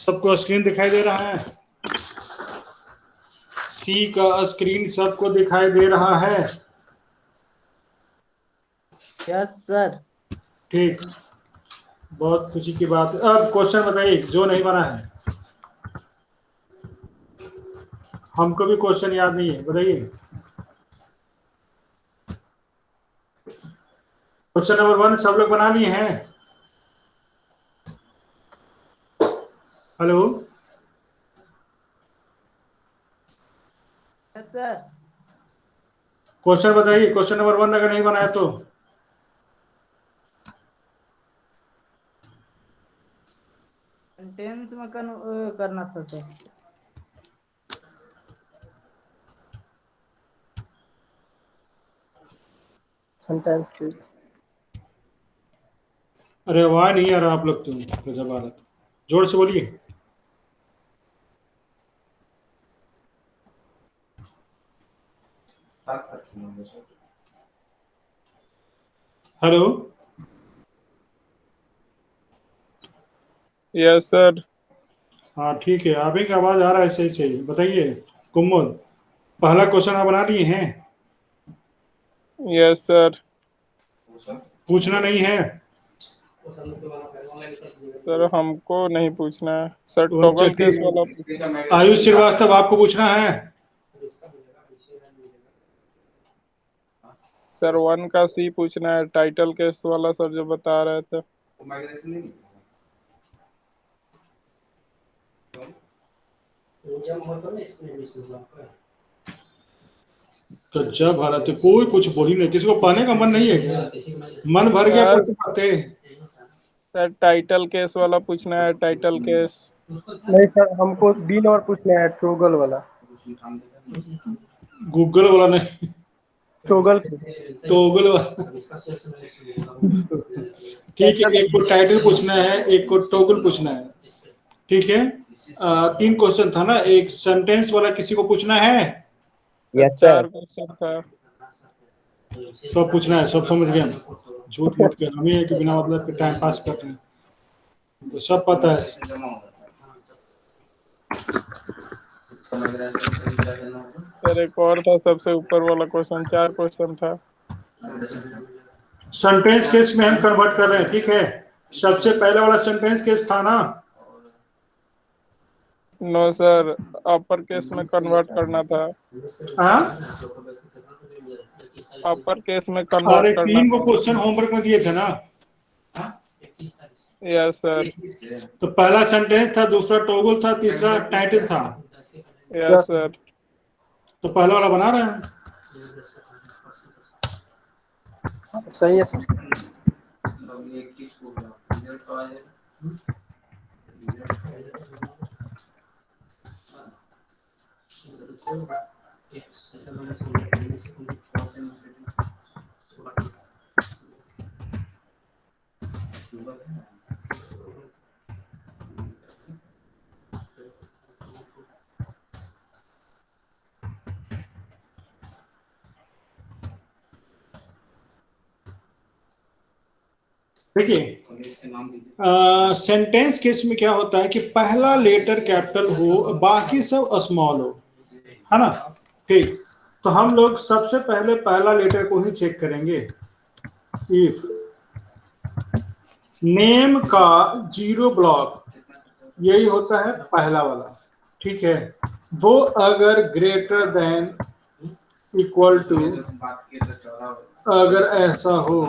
सबको स्क्रीन दिखाई दे रहा है? सी का स्क्रीन सबको दिखाई दे रहा है? Yes sir. ठीक, बहुत खुशी की बात है। अब क्वेश्चन बताइए जो नहीं बना है। हमको भी क्वेश्चन याद नहीं है, बताइए। क्वेश्चन नंबर 1 सब लोग बना लिए हैं? हेलो? Yes sir. क्वेश्चन बताइए, क्वेश्चन नंबर 1 अगर नहीं बनाया तो। सेंटेंस में करना था सर। सेंटेंसेस। अरे आवाज नहीं आ रहा आप लोग, तुम गजब आ रहा था। जोर से बोलिए। हेलो? Yes sir. हाँ ठीक है, आप ही की आवाज आ रहा है सही सही। बताइए कुमुद, पहला क्वेश्चन आप बना लिए हैं? Yes sir. पूछना नहीं है? सर हमको नहीं पूछना है सर, अच्छा टॉगल केस वाला। ठीक, आयुष श्रीवास्तव आपको पूछना है? सर 1 का सी पूछना है, टाइटल केस वाला सर जो बता रहे थे। गजब हालत है, कोई कुछ बोल ही नहीं। किसी को पढ़ने का मन नहीं है क्या? मन भर गया सर पढ़ते पढ़ते? सर टाइटल केस वाला पूछना है, टाइटल केस। नहीं सर, हमको दिन और पूछना है, ट्रोगल वाला। गूगल वाला नहीं, ट्रोगल। टोगल वाला। ठीक है, एक को टाइटल पूछना है, एक को टोगल पूछना है। ठीक है, 3 क्वेश्चन था ना, एक सेंटेंस वाला किसी को पूछना है? Sir yes sir. 4 क्वेश्चन था। सब पूछना है, सब समझ गए हम। झूठ मूठ के हम ही है कि बिना मतलब के टाइम पास कर रहे हैं, तो सब पता है। सर एक और था, सबसे ऊपर वाला क्वेश्चन, 4 क्वेश्चन था। सेंटेंस केस में हम कन्वर्ट कर रहे हैं, ठीक है। सबसे पहला वाला सेंटेंस केस था ना? नो सर, अपर केस में कन्वर्ट करना था। हाँ? अपर केस में कन्वर्ट अरे करना 3 को था। क्वेश्चन होमवर्क में दिए थे ना? Yes sir. तो पहला सेंटेंस था, दूसरा टोगल था, तीसरा टाइटल था। Yes sir. तो पहला वाला बना रहे हैं। सही है सर। देखिए, सेंटेंस केस में क्या होता है कि पहला लेटर कैपिटल हो, बाकी सब स्मॉल हो, है ना? ठीक, तो हम लोग सबसे पहले पहला लेटर को ही चेक करेंगे। इफ नेम का 0 ब्लॉक, यही होता है पहला वाला, ठीक है। वो अगर ग्रेटर देन इक्वल टू, अगर ऐसा हो,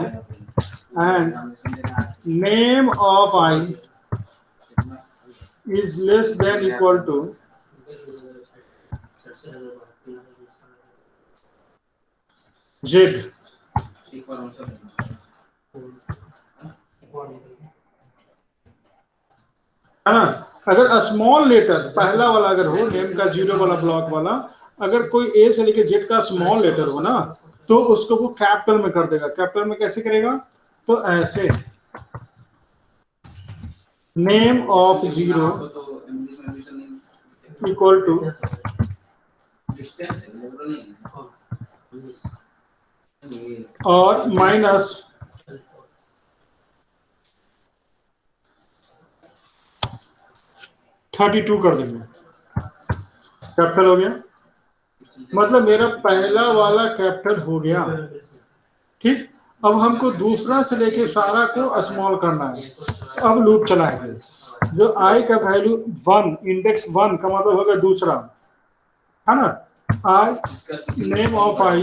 and name of I is less than equal to z, है ना? अगर स्मॉल लेटर पहला वाला अगर हो, नेम का 0 वाला ब्लॉक वाला, अगर कोई ए से लेके जेड का स्मॉल लेटर हो ना, तो उसको वो कैपिटल में कर देगा। कैपिटल में कैसे करेगा? तो ऐसे, नेम ऑफ 0 इक्वल टू और माइनस 32 कर देंगे, कैपिटल हो गया, मतलब मेरा पहला वाला कैपिटल हो गया। ठीक, अब हमको दूसरा से लेके सारा को स्मॉल करना है। अब लूप चलाएंगे, जो आई का वैल्यू 1, इंडेक्स 1 का मतलब होगा दूसरा, है ना। I name of I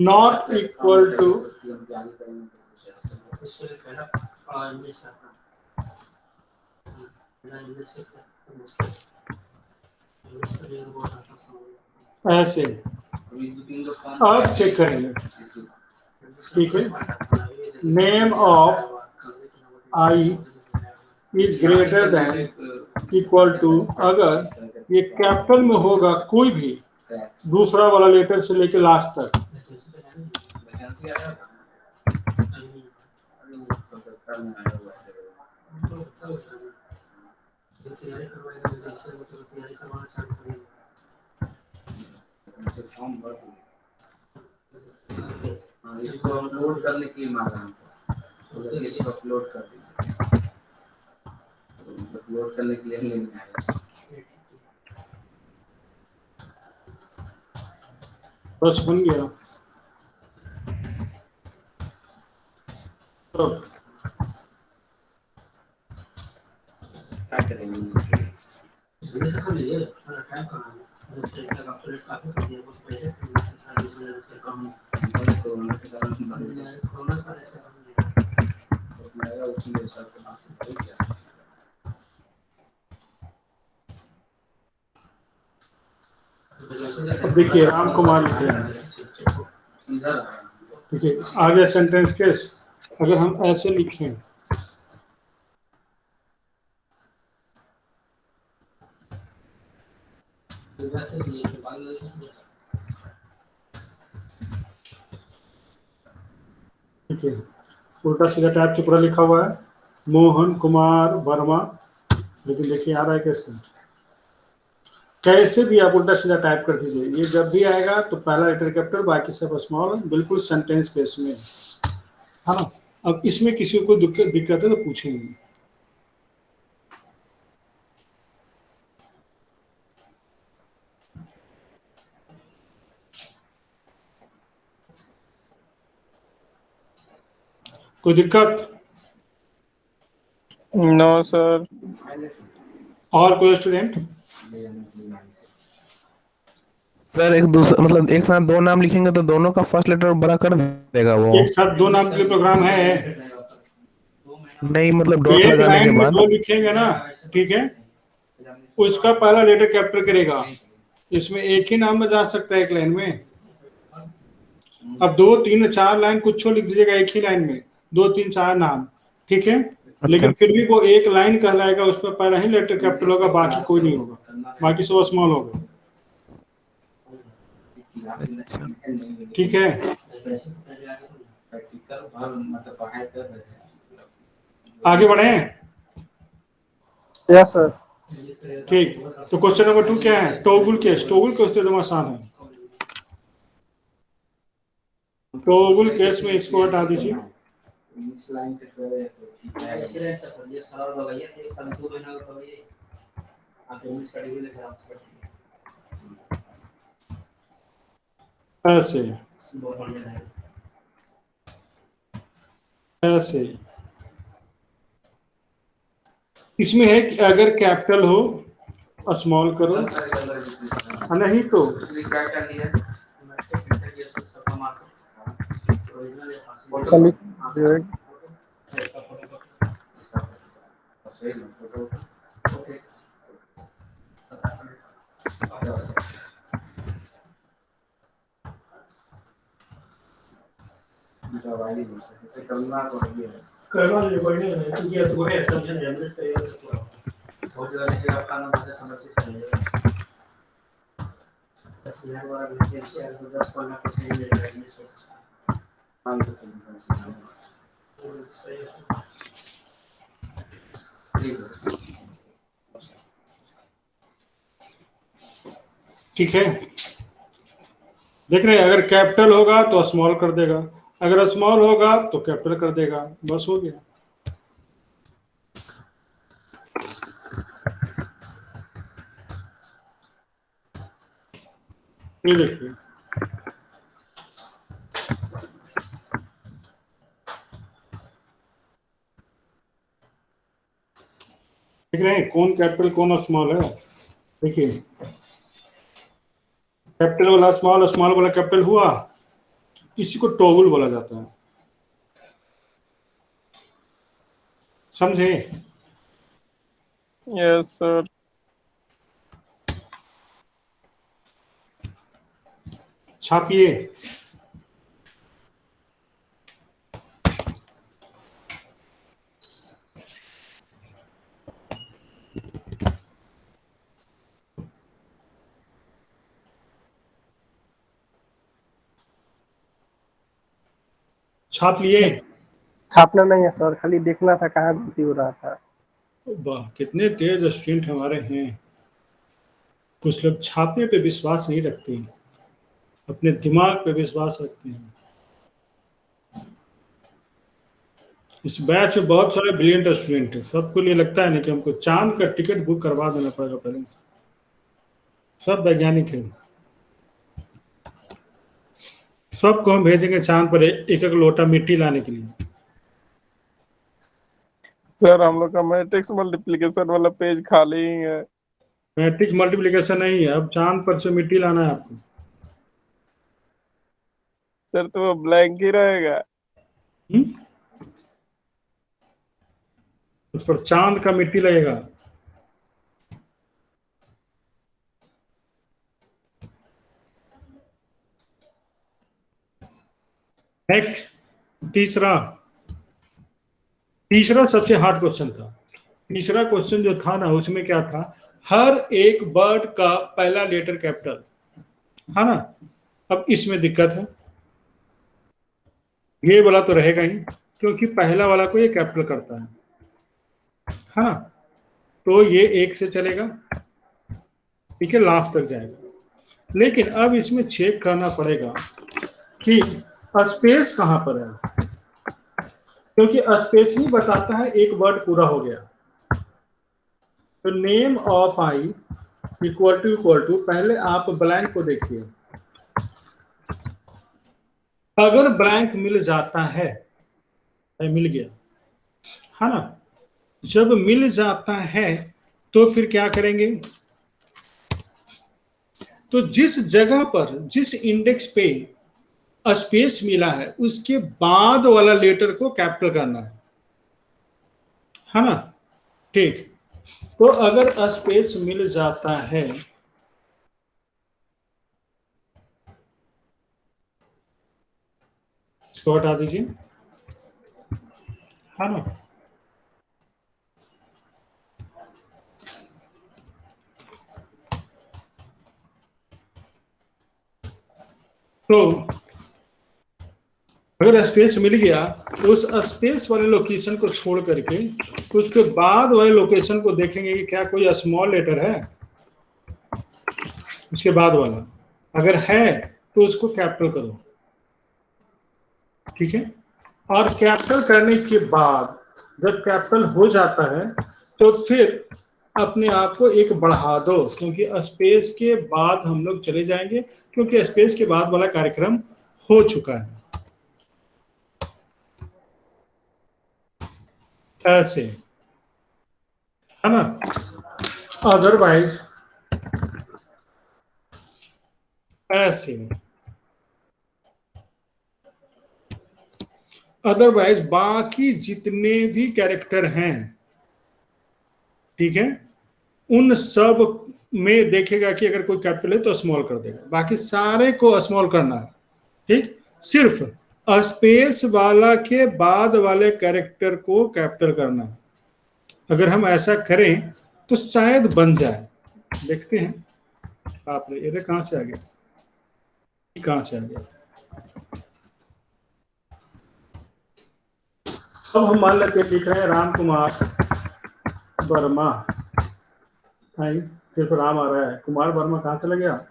not equal to ऐसे। अब चेक करेंगे, ठीक है, name of I is greater than equal to, अगर ये कैपिटल में होगा कोई भी दूसरा वाला लेटर से लेके लास्ट तक, इसको अपलोड करने के लिए मांगा हमको, इसको अपलोड कर दीजिए, अपलोड करने के लिए नहीं आया। बस बन गया। तो क्या करेंगे? अब देखिए राम कुमार लिखे हैं, ठीक है, आगे सेंटेंस केस अगर हम ऐसे लिखें, ठीक है, उल्टा सीधा टाइप से पूरा लिखा हुआ है, मोहन कुमार वर्मा, लेकिन देखिए आ रहा है कैसे, कैसे भी आप उल्टा सीधा टाइप कर दीजिए, ये जब भी आएगा तो पहला लेटर कैपिटल बाकी सब स्मॉल, बिल्कुल सेंटेंस केस में, है ना। अब इसमें किसी को दिक्कत है तो पूछेंगे। कोई दिक्कत? No sir. और कोई स्टूडेंट? सर एक दूसरा मतलब एक साथ दो नाम लिखेंगे तो दोनों का फर्स्ट लेटर बड़ा कर देगा वो? एक साथ दो नाम के लिए प्रोग्राम है नहीं मतलब डॉट एक लगाने के लाइन में बाद जो लिखेंगे ना, ठीक है, उसका पहला लेटर कैपिटल करेगा। इसमें एक ही नाम में जा सकता है एक लाइन में। अब 2 3 4 लाइन कुछ लिख दीजिएगा एक ही लाइन में, 2 3 4 नाम, ठीक है, लेकिन फिर भी वो एक लाइन कहलाएगा, उस पर पहला ही लेटर कैपिटल होगा, बाकी कोई नहीं होगा, बाकी सब स्मॉल होगा, ठीक है। आगे बढ़े? Yes sir. ठीक, तो क्वेश्चन नंबर 2 क्या है? Toggle case. टोगल केस एकदम आसान है। टोगल केस में इसको हटा दीजिए, ऐसे ऐसे। इसमें है कि अगर कैपिटल हो स्मॉल करो, नहीं तो ठीक है। देख रहे हैं, अगर कैपिटल होगा तो स्मॉल कर देगा, अगर स्मॉल होगा तो कैपिटल कर देगा, बस हो गया। ये देखिए, देख रहे हैं कौन कैपिटल कौन स्मॉल है। देखिए, कैपिटल वाला स्मॉल, स्मॉल वाला कैपिटल हुआ, इसी को टॉगल बोला जाता है। समझे? Yes sir. छापिए। छाप लिए? छापना नहीं है सर, खाली देखना था कहाँ गलती हो रहा था। वाह, कितने तेज स्टूडेंट हमारे हैं। कुछ लोग छापने पे विश्वास नहीं रखते, अपने दिमाग पे विश्वास रखते हैं। इस बैच में बहुत सारे ब्रिलियंट स्टूडेंट हैं। सबको ये लगता है ना कि हमको चांद का टिकट बुक करवा देना पड़ेगा पहले से। सब वैज्ञानिक हैं, सबको हम भेजेंगे चांद पर एक एक लोटा मिट्टी लाने के लिए। सर हम लोग का मैट्रिक्स मल्टीप्लिकेशन वाला पेज खाली ही है। मैट्रिक्स मल्टीप्लिकेशन नहीं है, अब चांद पर से मिट्टी लाना है आपको। सर तो वो ब्लैंक ही रहेगा। हम्म? उस पर चांद का मिट्टी लगेगा। नेक्स्ट, तीसरा सबसे हार्ड क्वेश्चन था। तीसरा क्वेश्चन जो था ना, उसमें क्या था, हर एक वर्ड का पहला लेटर कैपिटल, है ना। अब इसमें दिक्कत है, ये वाला तो रहेगा ही, क्योंकि पहला वाला को ये कैपिटल करता है, हाँ। तो ये एक से चलेगा, ठीक है, लास्ट तक जाएगा। लेकिन अब इसमें चेक करना पड़ेगा कि स्पेस कहां पर है, क्योंकि स्पेस ही बताता है एक वर्ड पूरा हो गया। तो name of I equal to पहले आप ब्लैंक को देखिए। अगर ब्लैंक मिल जाता है, मिल गया, है ना। जब मिल जाता है तो फिर क्या करेंगे, तो जिस जगह पर, जिस इंडेक्स पे स्पेस मिला है, उसके बाद वाला लेटर को कैपिटल करना है ना। ठीक, तो अगर स्पेस मिल जाता है, इसको हटा दीजिए, है ना। तो अगर स्पेस मिल गया तो उस स्पेस वाले लोकेशन को छोड़ करके तो उसके बाद वाले लोकेशन को देखेंगे कि क्या कोई स्मॉल लेटर है। उसके बाद वाला अगर है तो उसको कैपिटल करो, ठीक है। और कैपिटल करने के बाद जब कैपिटल हो जाता है तो फिर अपने आप को एक बढ़ा दो, क्योंकि स्पेस के बाद हम लोग चले जाएंगे, क्योंकि स्पेस के बाद वाला कार्यक्रम हो चुका है। ऐसे, है ना। अदरवाइज ऐसे, अदरवाइज बाकी जितने भी कैरेक्टर हैं, ठीक है, उन सब में देखेगा कि अगर कोई कैपिटल है तो स्मॉल कर देगा, बाकी सारे को स्मॉल करना है, ठीक। सिर्फ स्पेस वाला के बाद वाले कैरेक्टर को कैपिटल करना है। अगर हम ऐसा करें तो शायद बन जाए, देखते हैं। आप ये कहां से आ गया, कहां से आ गया। अब हम मान लेते हैं लिख रहे हैं राम कुमार वर्मा, सिर्फ राम आ रहा है, कुमार वर्मा कहां चला गया,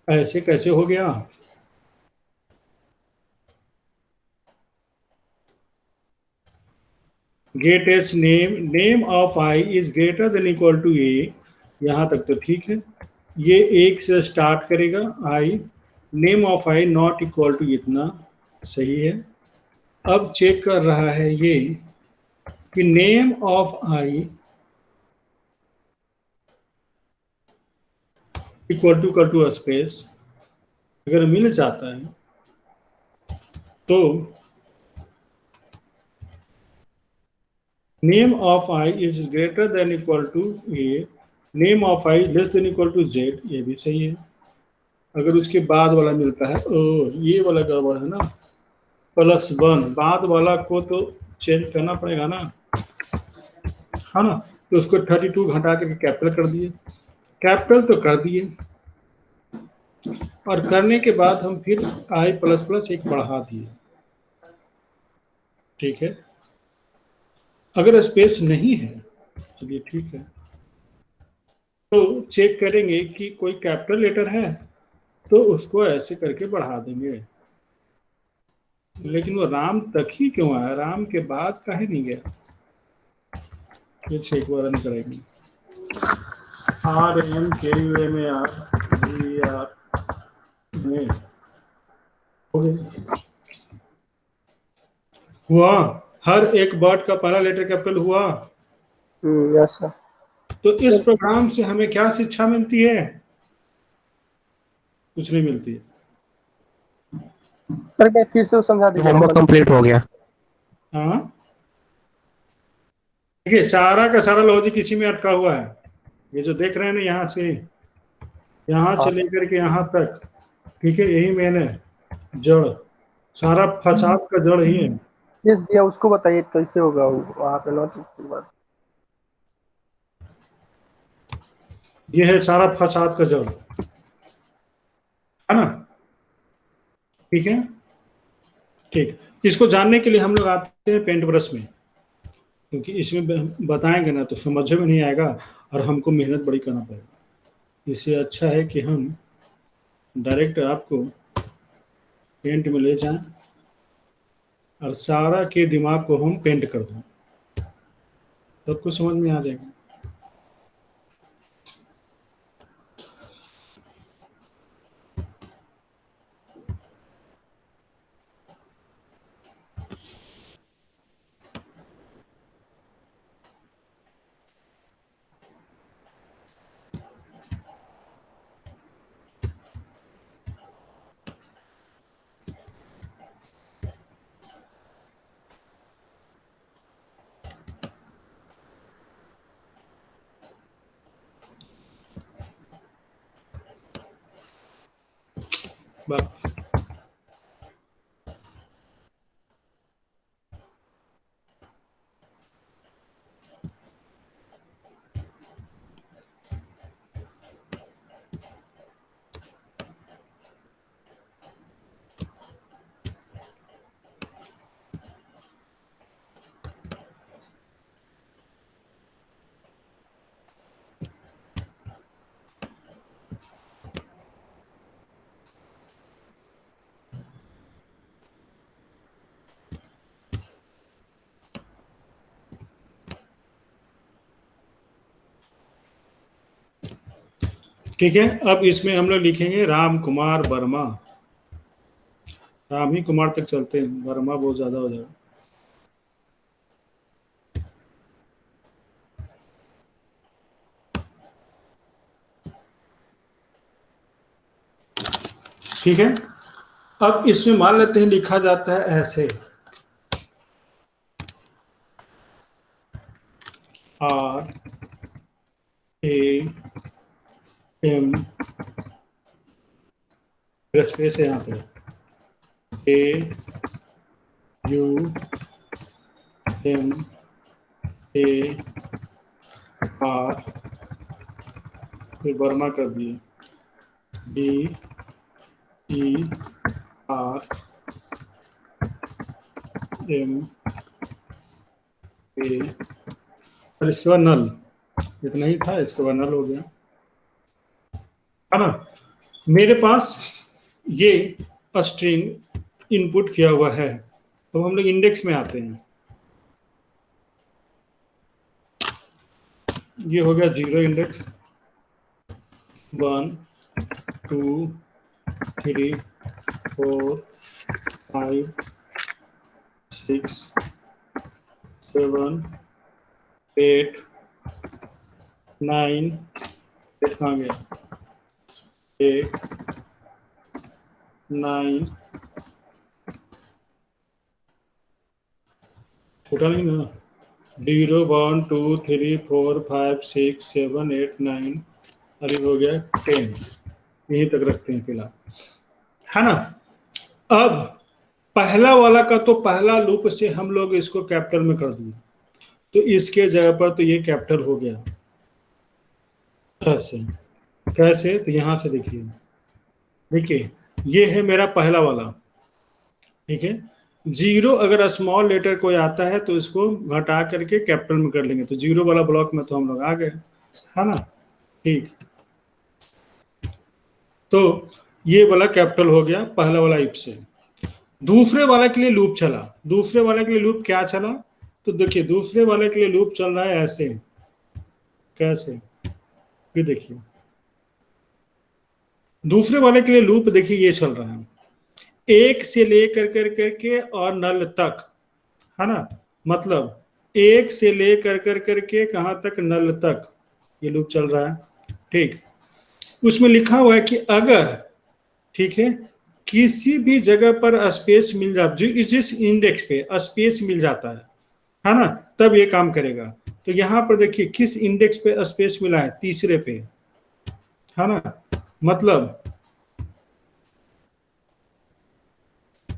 ऐसे कैसे हो गया। Gets name, name of I is greater than equal to a यहाँ तक तो ठीक है। ये 1 से स्टार्ट करेगा i, name of I not equal to इतना, सही है। अब चेक कर रहा है ये कि name of I equal to space अगर मिल जाता है तो name of I is greater than equal to A, name of I less than equal to Z, ये भी सही है। अगर उसके बाद वाला मिलता है, ओ ये वाला गड़बड़ है ना, +1, बाद वाला को तो चेंज करना पड़ेगा ना, है ना। तो उसको 32 घटा करके कैपिटल कर दिए, कैपिटल तो कर दिए, और करने के बाद हम फिर i++1 बढ़ा दिए, ठीक है। अगर स्पेस नहीं है, चलिए ठीक है, तो चेक करेंगे कि कोई कैपिटल लेटर है तो उसको ऐसे करके बढ़ा देंगे। लेकिन वो राम तक ही क्यों आया, राम के बाद काहे नहीं गया? फिर से एक बार रन करेंगे, RMKUMAR में हो गया। हुआ, हर एक वर्ड का पहला लेटर कैपिटल हुआ। Yes sir. तो इस प्रोग्राम से हमें क्या शिक्षा मिलती है? कुछ नहीं मिलती है। सर मैं फिर से वो समझा दीजिए। होमवर्क कंप्लीट हो गया। हाँ, देखिए सारा का सारा लॉजिक इसी में अटका हुआ है। ये जो देख रहे हैं ना, यहाँ से लेकर के यहाँ तक, ठीक है, यही मेन है, जड़, सारा फसाद का जड़ ही है। केस दिया उसको बताइए कैसे होगा वहाँ पे नोट के बाद। ये है सारा फसाद का जड़, है ना, ठीक है। ठीक, इसको जानने के लिए हम लोग आते हैं पेंट ब्रश में, क्योंकि इसमें बताएंगे ना तो समझ में नहीं आएगा और हमको मेहनत बड़ी करना पड़ेगा। इससे अच्छा है कि हम डायरेक्ट आपको पेंट में ले जाएं और सारा के दिमाग को हम पेंट कर दें, सबको समझ में आ जाएगा। बात ठीक है। अब इसमें हम लोग लिखेंगे राम कुमार वर्मा, राम ही कुमार तक चलते हैं, वर्मा बहुत ज्यादा हो जाएगा। ठीक है। अब इसमें मान लेते हैं लिखा जाता है ऐसे, RAM, स्पेस है यहाँ पे, AUMAR, फिर वर्मा कर दिए, DERMA, और इसके बाद नल, इतना ही था, इसके बाद नल हो गया, है ना। मेरे पास ये स्ट्रिंग इनपुट किया हुआ है, तो हम लोग इंडेक्स में आते हैं। ये हो गया 0 इंडेक्स, 1 2 3 4 5 6 7 8 9 कहाँ गया 8 9 टोटल ही ना 0 1 2 3 4 5 6 7 8 9 अरे हो गया 10। यहीं तक रखते हैं फिलहाल, है ना। अब पहला वाला का तो पहला लूप से हम लोग इसको कैपिटल में कर दिए, तो इसके जगह पर तो ये कैपिटल हो गया। कैसे कैसे तो यहां से देखिए, देखिए ये है मेरा पहला वाला, ठीक है। 0 अगर स्मॉल लेटर कोई आता है तो इसको घटा करके कैपिटल में कर लेंगे, तो 0 वाला ब्लॉक में तो हम लोग आ गए, है ना। ठीक, तो ये वाला कैपिटल हो गया पहला वाला इफ से। दूसरे वाले के लिए लूप चला, दूसरे वाले के लिए लूप क्या चला, तो देखिए दूसरे वाले के लिए लूप चल रहा है ऐसे, कैसे, फिर देखिए दूसरे वाले के लिए लूप देखिए ये चल रहा है, एक से लेकर करके और नल तक, है ना। मतलब एक से लेकर करके कहां तक, नल तक ये लूप चल रहा है, ठीक। उसमें लिखा हुआ है कि अगर, ठीक है, किसी भी जगह पर स्पेस मिल जाता, जो जिस इंडेक्स पे स्पेस मिल जाता है ना, तब ये काम करेगा। तो यहां पर देखिए किस इंडेक्स पे स्पेस मिला है, तीसरे पे, है ना। मतलब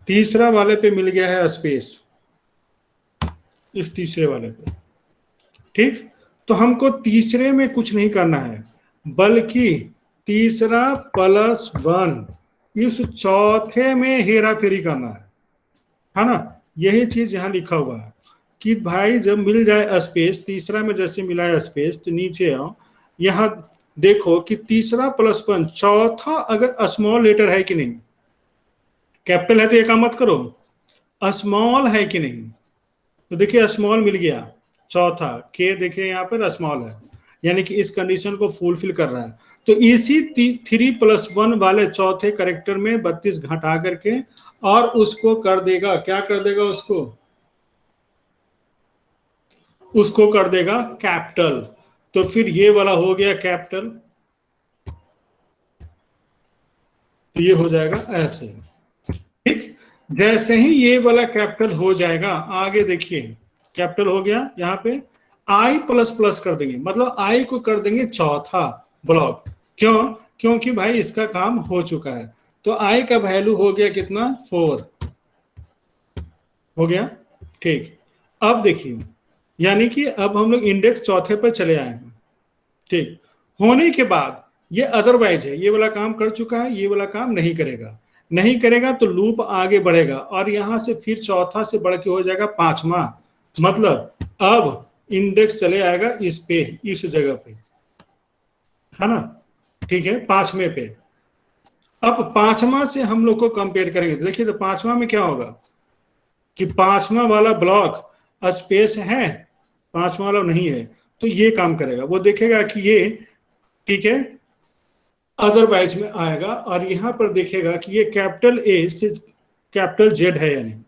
तीसरा वाले पे मिल गया है स्पेस, इस तीसरे वाले पे, ठीक। तो हमको तीसरे में कुछ नहीं करना है, बल्कि तीसरा प्लस 1 इस चौथे में हेरा फेरी करना है ना। यही चीज यहां लिखा हुआ है कि भाई जब मिल जाए स्पेस, तीसरा में जैसे मिला है स्पेस, तो नीचे आओ, यहां देखो कि तीसरा प्लस 1, चौथा अगर स्मॉल लेटर है कि नहीं, कैपिटल है तो ये काम मत करो, स्मॉल है कि नहीं, तो देखिए स्मॉल मिल गया, चौथा के देखिए यहाँ पर स्मॉल है, यानी कि इस कंडीशन को फुलफिल कर रहा है। तो इसी 3+1 वाले चौथे करेक्टर में 32 घटा करके और उसको कर देगा, क्या कर देगा, उसको कर देगा कैपिटल। तो फिर ये वाला हो गया कैपिटल, तो ये हो जाएगा ऐसे, ठीक। जैसे ही ये वाला कैपिटल हो जाएगा, आगे देखिए कैपिटल हो गया, यहाँ पे आई प्लस प्लस कर देंगे, मतलब आई को कर देंगे चौथा ब्लॉक। क्यों, क्योंकि भाई इसका काम हो चुका है, तो आई का वैल्यू हो गया कितना, 4 हो गया, ठीक। अब देखिए, यानी कि अब हम लोग इंडेक्स चौथे पर चले आए हैं, ठीक। होने के बाद ये अदरवाइज है, ये वाला काम कर चुका है, ये वाला काम नहीं करेगा, नहीं करेगा तो लूप आगे बढ़ेगा और यहां से फिर चौथा से बढ़ के हो जाएगा 5वां, मतलब अब इंडेक्स चले आएगा इस पे, इस जगह पे, है ना, ठीक है, 5वें पे। अब 5वां से हम लोग को कंपेयर करेंगे, तो देखिए तो 5वां में क्या होगा कि 5वां वाला ब्लॉक स्पेस है, 5वां वाला नहीं है, तो ये काम करेगा, वो देखेगा कि ये, ठीक है, अदरवाइज में आएगा और यहां पर देखेगा कि ये कैपिटल ए से कैपिटल जेड है या नहीं।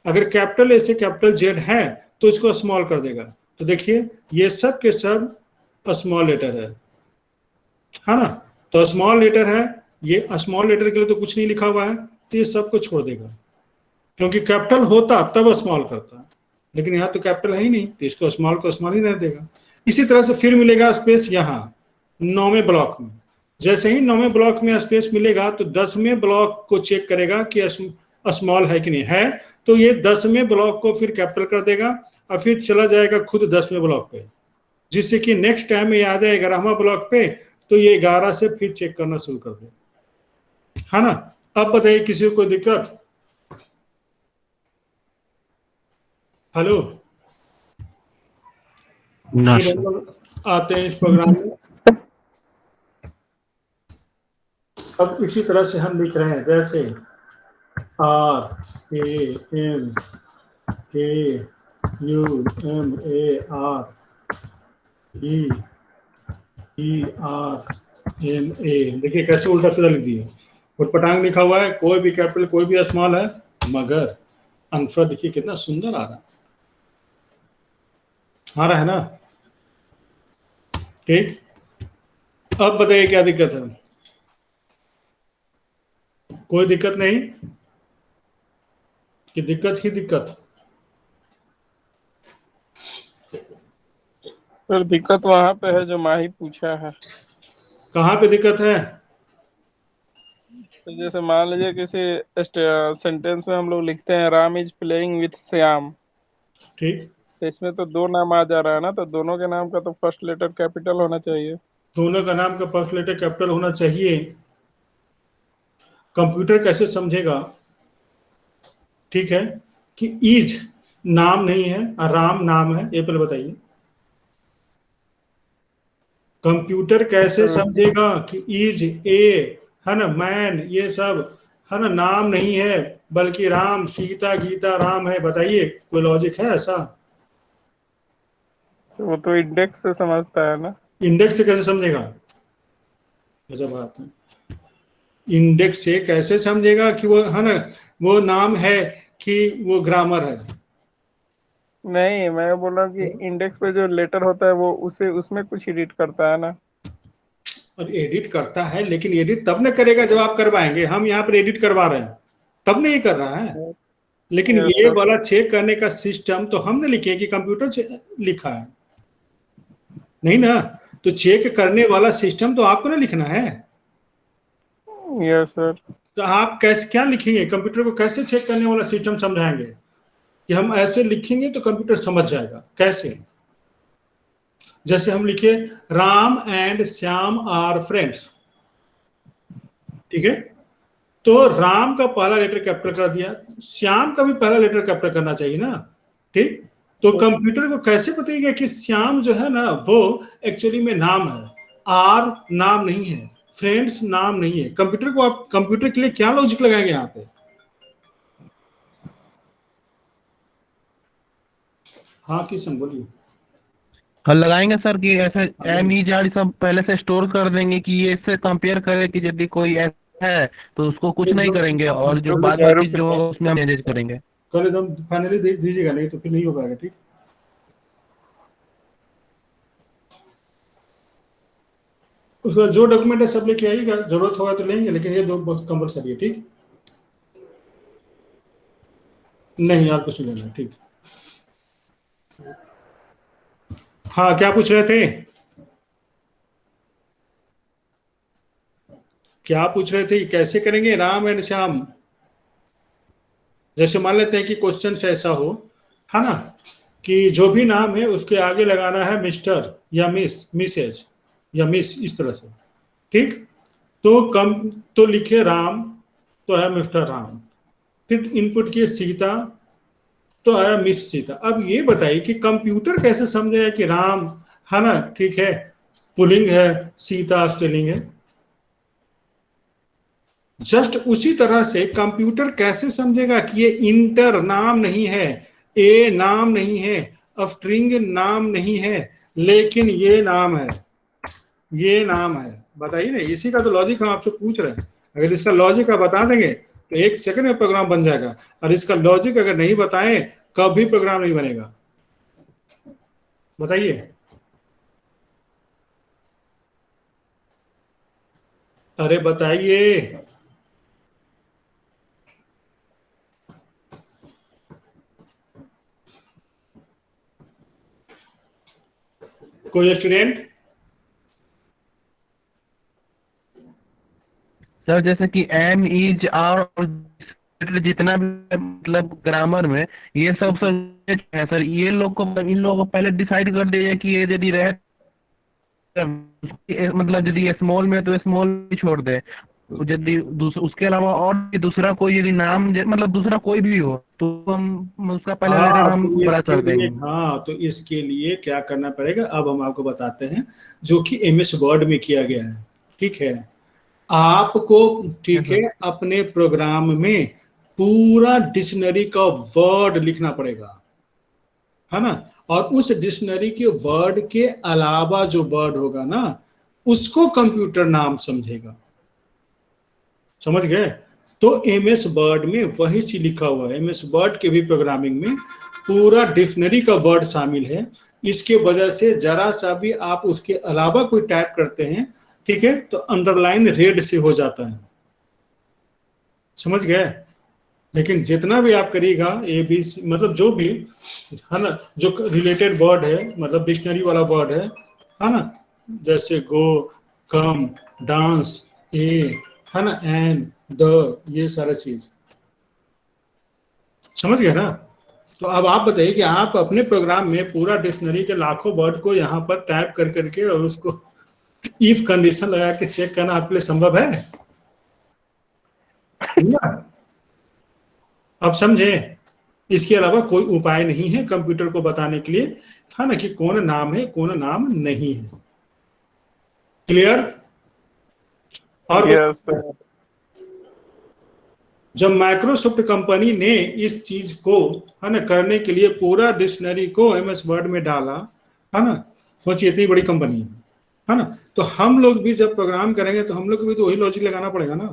अगर कैपिटल ए से कैपिटल जेड है तो इसको स्मॉल कर देगा, तो देखिए ये सब के सब स्मॉल लेटर है ना। तो स्मॉल लेटर है, ये स्मॉल लेटर के लिए तो कुछ नहीं लिखा हुआ है, तो ये सबको छोड़ देगा, क्योंकि कैपिटल होता तब स्मॉल करता, लेकिन यहाँ तो कैपिटल है ही नहीं, तो इसको स्मॉल को स्मॉल ही रहने देगा। इसी तरह से फिर मिलेगा स्पेस यहाँ 9वें ब्लॉक में, जैसे ही 9वें ब्लॉक में स्पेस मिलेगा तो 10वें ब्लॉक को चेक करेगा कि स्मॉल है कि नहीं है, तो ये 10वें ब्लॉक को फिर कैपिटल कर देगा और फिर चला जाएगा खुद 10वें ब्लॉक पे, जिससे कि नेक्स्ट टाइम ये आ जाए 11वां ब्लॉक पे, तो ये 11 से फिर चेक करना शुरू कर दे, है ना। अब बताइए किसी को कोई दिक्कत, हेलो, फिर हम लोग आते हैं इस प्रोग्राम में। अब इसी तरह से हम लिख रहे हैं, जैसे RAMKUMAR ER एम ए, देखिए कैसे उल्टा सीधा लिख दिया। उटपटांग लिखा हुआ है, कोई भी कैपिटल कोई भी स्मॉल है, मगर आंसर देखिए कितना सुंदर आ रहा है ना। ठीक, अब बताइए क्या दिक्कत है? कोई दिक्कत नहीं कि दिक्कत ही दिक्कत? सर दिक्कत वहां पे है जो माही पूछा है। कहाँ पे दिक्कत है? तो जैसे मान लीजिए किसी सेंटेंस में हम लोग लिखते हैं Ram is playing with Shyam, ठीक, तो इसमें तो दो नाम आ जा रहा है ना, तो दोनों के नाम का तो फर्स्ट लेटर कैपिटल होना चाहिए। दोनों का नाम का फर्स्ट लेटर कैपिटल होना चाहिए। कंप्यूटर कैसे समझेगा, ठीक है, कि इज नाम नहीं है और राम नाम है? ये पहले बताइए। कंप्यूटर कैसे समझेगा कि इज ए, है ना, मैन, ये सब है ना, नाम नहीं है, बल्कि राम, सीता, गीता, राम है? बताइए, कोई लॉजिक है ऐसा? तो वो तो इंडेक्स से समझता है ना। इंडेक्स से कैसे समझेगा? ऐसा बात है, इंडेक्स से कैसे समझेगा कि वो, है ना, वो नाम है कि वो ग्रामर है? नहीं, मैं बोल रहा हूँ कि इंडेक्स पे जो लेटर होता है वो उसे उसमें कुछ एडिट करता है ना। और एडिट करता है, लेकिन एडिट तब न करेगा जब आप करवाएंगे। हम यहाँ पर एडिट करवा रहे हैं, तब नहीं कर रहा है। लेकिन Yes, ये sir. वाला चेक करने का सिस्टम तो हमने लिखे कि कंप्यूटर लिखा है, नहीं ना? तो चेक करने वाला सिस्टम तो आपको ना लिखना है। Yes sir. तो आप कैसे क्या लिखेंगे? कंप्यूटर को कैसे चेक करने वाला सिस्टम समझाएंगे कि हम ऐसे लिखेंगे तो कंप्यूटर समझ जाएगा? कैसे? जैसे हम लिखे Ram and Shyam are friends, ठीक है, तो राम का पहला लेटर कैपिटल कर दिया, श्याम का भी पहला लेटर कैपिटल करना चाहिए ना, ठीक? तो कंप्यूटर को कैसे बताइएगा कि श्याम जो है ना वो एक्चुअली में नाम है, आर नाम नहीं है, फ्रेंड्स नाम नहीं है? कंप्यूटर को आप, कंप्यूटर के लिए क्या लॉजिक लगाएंगे यहाँ पे? हाँ किशन बोलिए। हल लगाएंगे सर कि ऐसे एम ई जारी सब पहले से स्टोर कर देंगे कि ये इससे कंपेयर करे कि यदि कोई ऐसा है तो उसको कुछ नहीं करेंगे, और जो बाद बाकी जो होगा उसमें हम मैनेज करेंगे। कल एकदम फाइनली दीजिएगा, नहीं तो फिर नहीं हो पाएगा, ठीक? उसका जो डॉक्यूमेंट है सब लेके आइएगा, जरूरत होगा तो लेंगे, लेकिन ये दो बहुत कंपलसरी है, ठीक? नहीं यार कुछ नहीं लेना है, ठीक? हाँ क्या पूछ रहे थे? क्या पूछ रहे थे? कैसे करेंगे राम एंड श्याम? जैसे मान लेते हैं कि क्वेश्चन ऐसा हो, है ना, कि जो भी नाम है उसके आगे लगाना है मिस्टर या मिस, मिसेज या मिस, इस तरह से, ठीक? तो लिखे राम, तो है मिस्टर राम, फिर इनपुट किए सीता, तो आया मिस सीता। अब ये बताइए कि कंप्यूटर कैसे समझेगा कि राम, है ना, ठीक है, पुल्लिंग है, सीता स्त्रीलिंग है? जस्ट उसी तरह से कंप्यूटर कैसे समझेगा कि ये इंटर नाम नहीं है, ए नाम नहीं है, स्ट्रिंग नाम नहीं है, लेकिन ये नाम है, ये नाम है? बताइए ना, इसी का तो लॉजिक हम आपसे पूछ रहे हैं। अगर इसका लॉजिक आप बता देंगे तो एक सेकंड में प्रोग्राम बन जाएगा, और इसका लॉजिक अगर नहीं बताएं कभी प्रोग्राम नहीं बनेगा। बताइए, अरे बताइए। कोई स्टूडेंट? सर जैसे कि एम इज आर जितना भी मतलब ग्रामर में ये सब सर है सर, ये लोग को, इन लोगों को पहले डिसाइड कर दिया कि ये यदि रहे मतलब यदि स्मॉल में तो स्मॉल भी छोड़ दे, यदि उसके अलावा और दूसरा कोई यदि नाम मतलब दूसरा कोई भी हो तो हम उसका पहले लेटर हम तो बड़ा कर देंगे। हाँ, तो इसके लिए क्या करना पड़ेगा अब हम आपको बताते हैं, जो कि एमएस वर्ड में किया गया है, ठीक है? आपको, ठीक है, अपने प्रोग्राम में पूरा डिक्शनरी का वर्ड लिखना पड़ेगा, है ना? और उस डिक्शनरी के वर्ड के अलावा जो वर्ड होगा ना, उसको कंप्यूटर नाम समझेगा। समझ गए? तो एमएस वर्ड में वही चीज लिखा हुआ है। एमएस वर्ड के भी प्रोग्रामिंग में पूरा डिक्शनरी का वर्ड शामिल है। इसके वजह से जरा सा भी आप उसके अलावा कोई टाइप करते हैं, ठीक है, तो अंडरलाइन रेड से हो जाता है। समझ गए? लेकिन जितना भी आप करिएगा ए बी सी, मतलब जो भी है ना, जो रिलेटेड वर्ड है, मतलब डिक्शनरी वाला वर्ड है ना, जैसे गो, कम, डांस, है ना, एंड, द, ये सारा चीज समझ गए ना? तो अब आप बताइए कि आप अपने प्रोग्राम में पूरा डिक्शनरी के लाखों वर्ड को यहाँ पर टाइप कर करके और उसको इफ कंडीशन लगा के चेक करना आपके लिए संभव है ना? अब समझे? इसके अलावा कोई उपाय नहीं है कंप्यूटर को बताने के लिए, है ना, कि कौन नाम है कौन नाम नहीं है। क्लियर? और यस सर। जब माइक्रोसॉफ्ट कंपनी ने इस चीज को, है ना, करने के लिए पूरा डिक्शनरी को एमएस वर्ड में डाला, है ना, सोचिए इतनी बड़ी कंपनी है ना, तो हम लोग भी जब प्रोग्राम करेंगे तो हम लोग को भी तो वही लॉजिक लगाना पड़ेगा ना,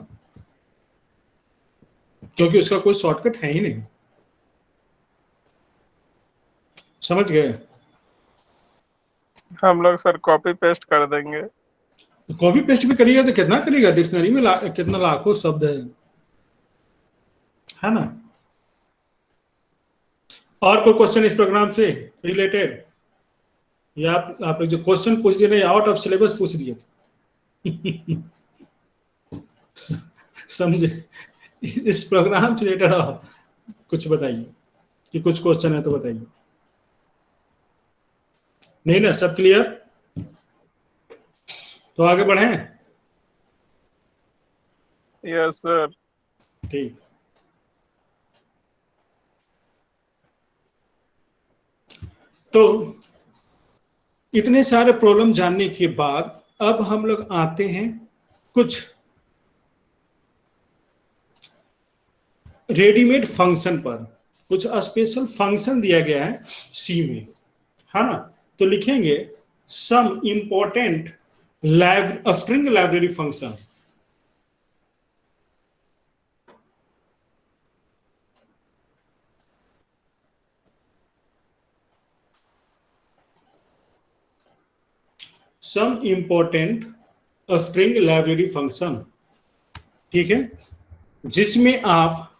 क्योंकि उसका कोई शॉर्टकट है ही नहीं। समझ गए? हम लोग सर कॉपी पेस्ट कर देंगे। कॉपी पेस्ट भी करिएगा तो कितना करिएगा? डिक्शनरी में कितना लाखों शब्द है ना? और कोई क्वेश्चन इस प्रोग्राम से रिलेटेड? या आप जो क्वेश्चन पूछ दिए, आउट ऑफ सिलेबस पूछ दिए थे। समझे? इस प्रोग्राम से रिलेटेड कुछ बताइए, कि कुछ क्वेश्चन है तो बताइए। नहीं ना? सब क्लियर? तो आगे बढ़ें? Yes sir. ठीक। तो इतने सारे प्रॉब्लम जानने के बाद अब हम लोग आते हैं कुछ रेडीमेड फंक्शन पर। कुछ स्पेशल फंक्शन दिया गया है सी में, है ना? तो लिखेंगे some important string library function. Some important string library function, ठीक है, जिसमें आप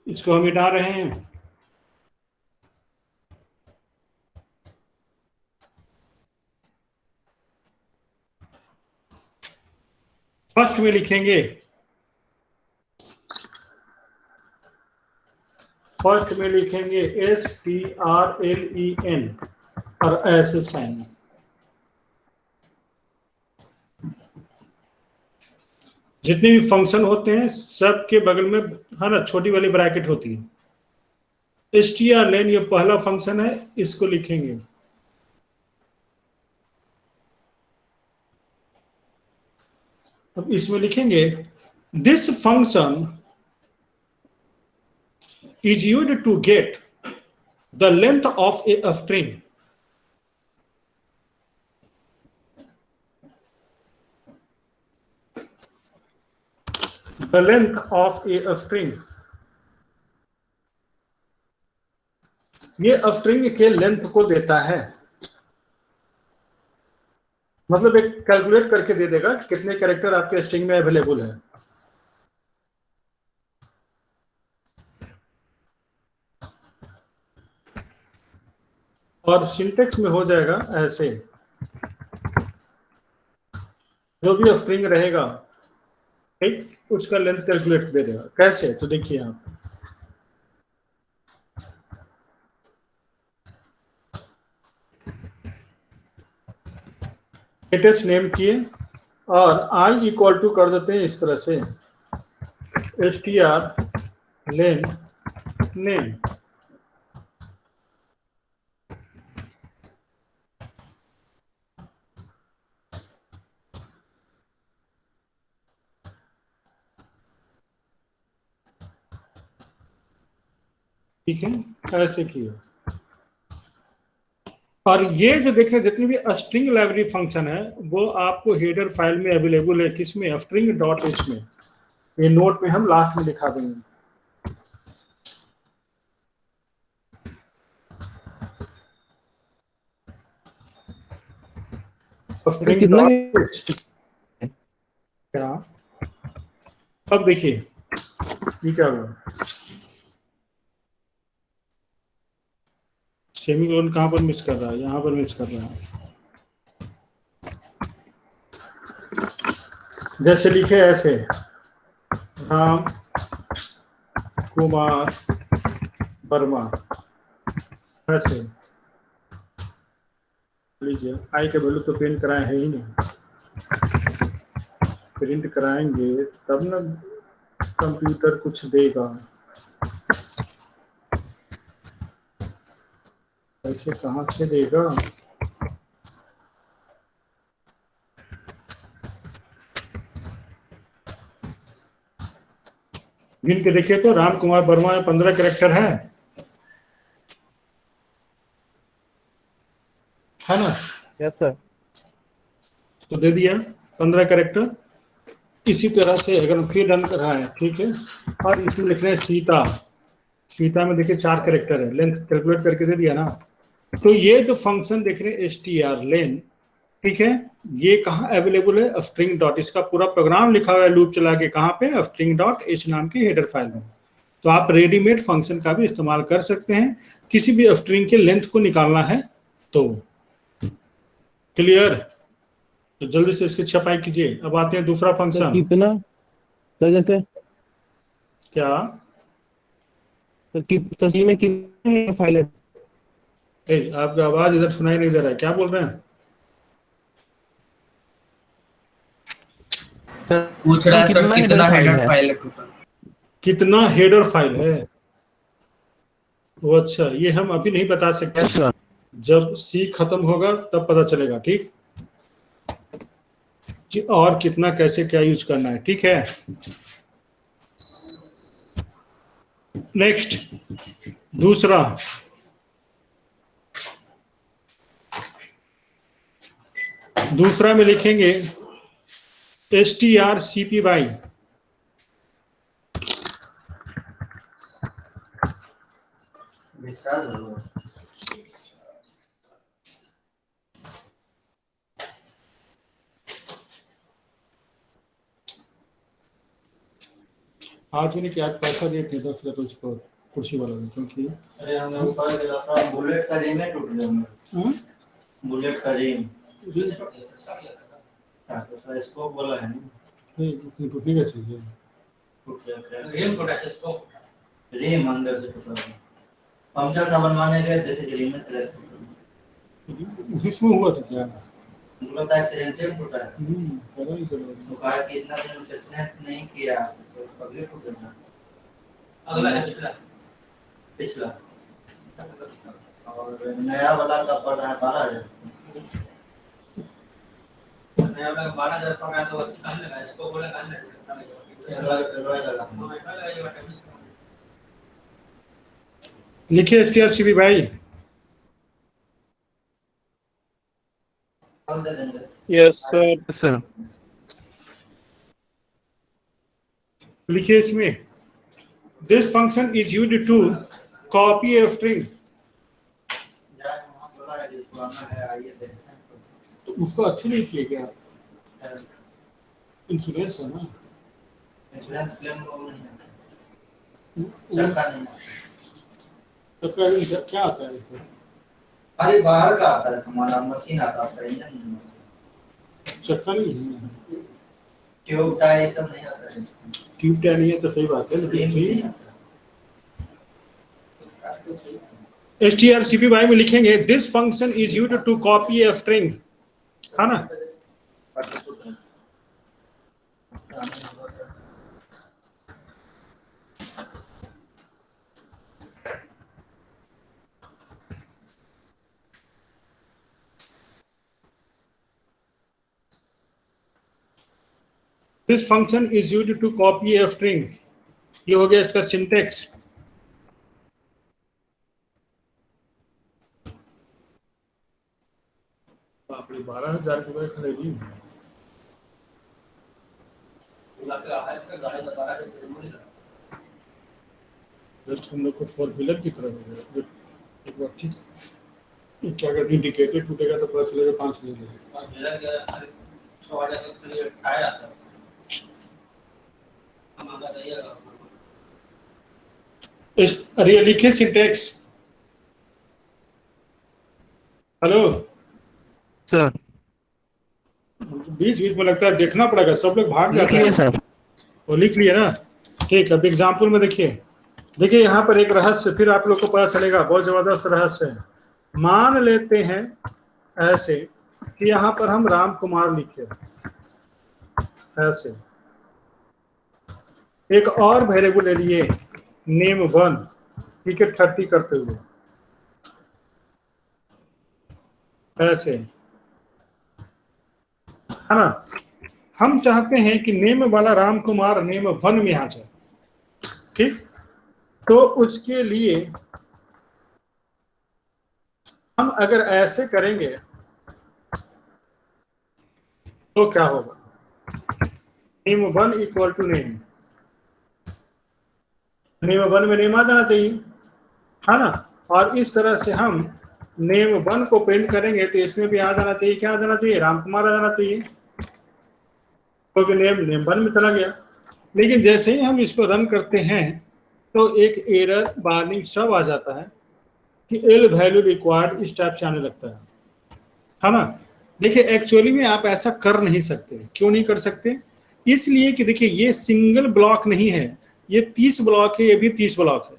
इसको हम मिटा रहे हैं। फर्स्ट में लिखेंगे, फर्स्ट में लिखेंगे STRLEN और ऐसे साइन। जितने भी फंक्शन होते हैं सब के बगल में, है ना, छोटी वाली ब्रैकेट होती है। STRLEN ये पहला फंक्शन है, इसको लिखेंगे। अब इसमें लिखेंगे this function is used to get the length of a string. The length of a string. ये स्ट्रिंग के लेंथ को देता है, मतलब एक कैलकुलेट करके दे देगा कि कितने कैरेक्टर आपके स्ट्रिंग में अवेलेबल है। और सिंटेक्स में हो जाएगा ऐसे, जो भी स्ट्रिंग रहेगा, ठीक, उसका लेंथ कैलकुलेट दे देगा। कैसे? तो देखिए आप, एटेच नेम किए और आई इक्वल टू कर देते हैं इस तरह से STRLEN नेम। ठीक है, ऐसे किया। और ये जो देख रहे हैं जितनी भी स्ट्रिंग लाइब्रेरी फंक्शन है वो आपको हेडर फाइल में अवेलेबल है, किसमें, स्ट्रिंग डॉट एच में। ये नोट में हम लास्ट में दिखा देंगे। स्ट्रिंग कितना डॉट एच क्या, अब देखिए ये क्या हुआ, सेमीकोलन कहाँ पर मिस कर रहा है, यहाँ पर मिस कर रहा है। जैसे लिखे ऐसे, राम कुमार वर्मा, ऐसे लीजिए। आई के वैल्यू तो प्रिंट कराए है ही नहीं, प्रिंट कराएंगे तब ना कंप्यूटर कुछ देगा। ऐसे कहाँ से देगा, गिन के देखिए तो राम कुमार वर्मा में 15 कैरेक्टर है ना। Yes sir. तो दे दिया 15 कैरेक्टर। इसी तरह से अगर हम फिर रन कर रहे हैं, ठीक है, और इसमें लिख रहे हैं सीता, सीता में देखिए 4 कैरेक्टर है, लेंथ कैलकुलेट करके दे दिया ना। तो ये जो फंक्शन देख रहे हैं str len, ठीक है, ये कहाँ अवेलेबल है, स्ट्रिंग डॉट, इसका पूरा प्रोग्राम लिखा हुआ है लूप चला के, कहाँ पे, स्ट्रिंग डॉट एच नाम की हेडर फाइल में। तो आप रेडीमेड फंक्शन का भी इस्तेमाल कर सकते हैं किसी भी स्ट्रिंग के लेंथ को निकालना है तो। क्लियर, तो जल्दी से इसकी छपाई कीजिए। अब आते हैं दूसरा फंक्शन। कितना सर, जैसे क्या तस्वीर में कितनी फाइल है? आपका आवाज इधर सुनाई नहीं दे रहा है, क्या बोल रहे हैं? पूछ रहा है सर कितना हेडर फाइल है टोटल, कितना हेडर फाइल है। वो अच्छा, ये हम अभी नहीं बता सकते, यस सर। जब सी खत्म होगा तब पता चलेगा, ठीक, कि और कितना कैसे क्या यूज करना है, ठीक है। नेक्स्ट दूसरा, दूसरा में लिखेंगे strcpy, आज मैंने क्या पैसा दिए थे 10 रुपये उसको कुर्सी वाला में, क्योंकि अरे हमें ऊपर गिरा था, बुलेट का रिम है टूट गया, बुलेट का रिम तो स्कोप वाला है नहीं टूटने का चीज है, टूट गया, रिम टूटा है, स्कोप रिम अंदर से टूटा है। पंचर का बनवाने गए थे, रिम में क्रैक उसमें हुआ था क्या, बोला था एक्सीडेंटल टूटा है, पता नहीं चला। तो कहा कि इतना दिन पेशेंट नहीं किया तो कभी टूटेगा। अगला है पिछला, पिछला और नया वाला का पड़ रहा है 12,000, नया वाला 12,000 का है तो कहां लगा, इसको बोला कहां लगा, लिखिए strcpy भाई। कल दे देंगे। Yes sir. सर लिखिए इसमें, this function is used to copy a string, जाए वहां बोला है कि पुराना है, आइए देखते हैं। तो उसको अच्छी नहीं किए क्या, इंश्योरेंस है ना, इंश्योरेंस क्लेम वो नहीं है, चलता नहीं है, तो क्या आता है इसको, खाली बाहर का आता है, हमारा मशीन आता है, इंजन चक्का नहीं है, ट्यूब टायर सब नहीं आता है, ट्यूब टायर नहीं है तो सही बात है, लेकिन strcpy में लिखेंगे this function is used to copy a string, है ना। This function is used to copy a string, ये हो गया इसका सिंटेक्स। 12,000 की बाइक खरीदी। जस्ट हम लोग को 4 व्हीलर की तरह हो गया। एक बार ठीक है। क्या अगर इंडिकेटर टूटेगा तो पता चलेगा 5 व्हीलर। अरे लिखे सिंटेक्स। हेलो सर बीच बीच में लगता है देखना पड़ेगा, सब लोग भाग लिख जाते लिए हैं। सर। वो लिख लिए ना, ठीक। अब एग्जाम्पल में देखिए यहाँ पर एक रहस्य फिर आप लोग को पता चलेगा, बहुत जबरदस्त रहस्य है। मान लेते हैं ऐसे कि यहाँ पर हम राम कुमार लिखे ऐसे, एक और वेरिएबल ले लिए नेम 1, ठीक है, 30 करते हुए ऐसे, है ना। हम चाहते हैं कि नेम वाला राम कुमार नेम 1 में आ जाए, ठीक। तो उसके लिए हम अगर ऐसे करेंगे तो क्या होगा, नेम 1 इक्वल टू नेम 1 में नेम आ जाना चाहिए, है ना। और इस तरह से हम नेम 1 को प्रिंट करेंगे तो इसमें भी आ जाना चाहिए, क्या आ जाना चाहिए, राम कुमार आ जाना चाहिए, क्योंकि नेम 1 में चला गया। लेकिन जैसे ही हम इसको रन करते हैं तो एक एरर वार्निंग सब आ जाता है कि एल वैल्यू रिक्वायर्ड इस टाइप से आने लगता है ना। देखिए एक्चुअली में आप ऐसा कर नहीं सकते। क्यों नहीं कर सकते? इसलिए कि देखिए ये सिंगल ब्लॉक नहीं है, ये 30 ब्लॉक है, ये भी 30 ब्लॉक है।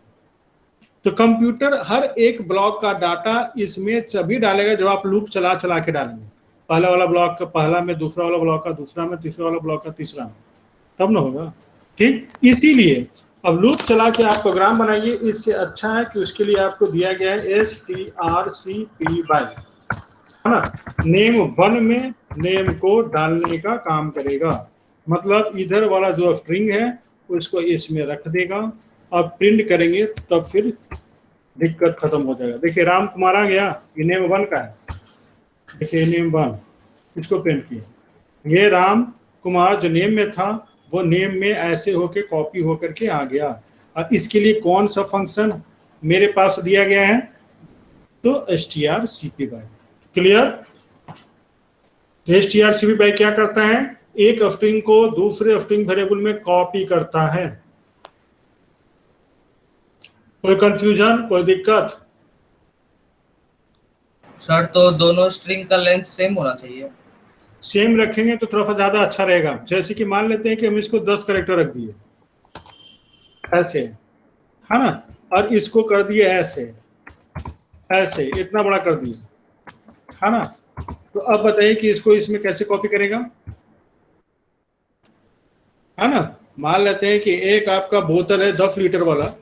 तो कंप्यूटर हर एक ब्लॉक का डाटा इसमें तभी डालेगा जब आप लूप चला चला के डालेंगे। पहला वाला ब्लॉक का पहला में, दूसरा वाला ब्लॉक का दूसरा में, तीसरा वाला ब्लॉक का तीसरा में, तब ना होगा, ठीक। इसीलिए अब लूप चला के आप प्रोग्राम बनाइए। इससे अच्छा है कि उसके लिए आपको दिया गया है strcpy, है ना। नेम 1 में नेम को डालने का काम करेगा, मतलब इधर वाला जो स्ट्रिंग है उसको इसमें रख देगा। अब प्रिंट करेंगे तब फिर दिक्कत खत्म हो जाएगा। देखिए राम कुमार आ गया, ये नेम 1 का है, देखिए नेम 1, इसको प्रिंट किया। ये राम कुमार जो नेम में था वो नेम में ऐसे होके कॉपी होकर के आ गया। अब इसके लिए कौन सा फंक्शन मेरे पास दिया गया है, तो strcpy। क्लियर? strcpy क्या करता है, एक स्ट्रिंग को दूसरे स्ट्रिंग वेरिएबल में कॉपी करता है। कोई कंफ्यूजन, कोई दिक्कत? सर तो दोनों स्ट्रिंग का लेंथ सेम होना चाहिए। सेम रखेंगे तो थोड़ा सा ज्यादा अच्छा रहेगा। जैसे कि मान लेते हैं कि हम इसको 10 कैरेक्टर रख दिए ऐसे, है ना, और इसको कर दिए ऐसे ऐसे, इतना बड़ा कर दिए, है ना। तो अब बताइए कि इसको इसमें कैसे कॉपी करेगा, है ना। मान लेते हैं कि एक आपका बोतल है 10 लीटर वाला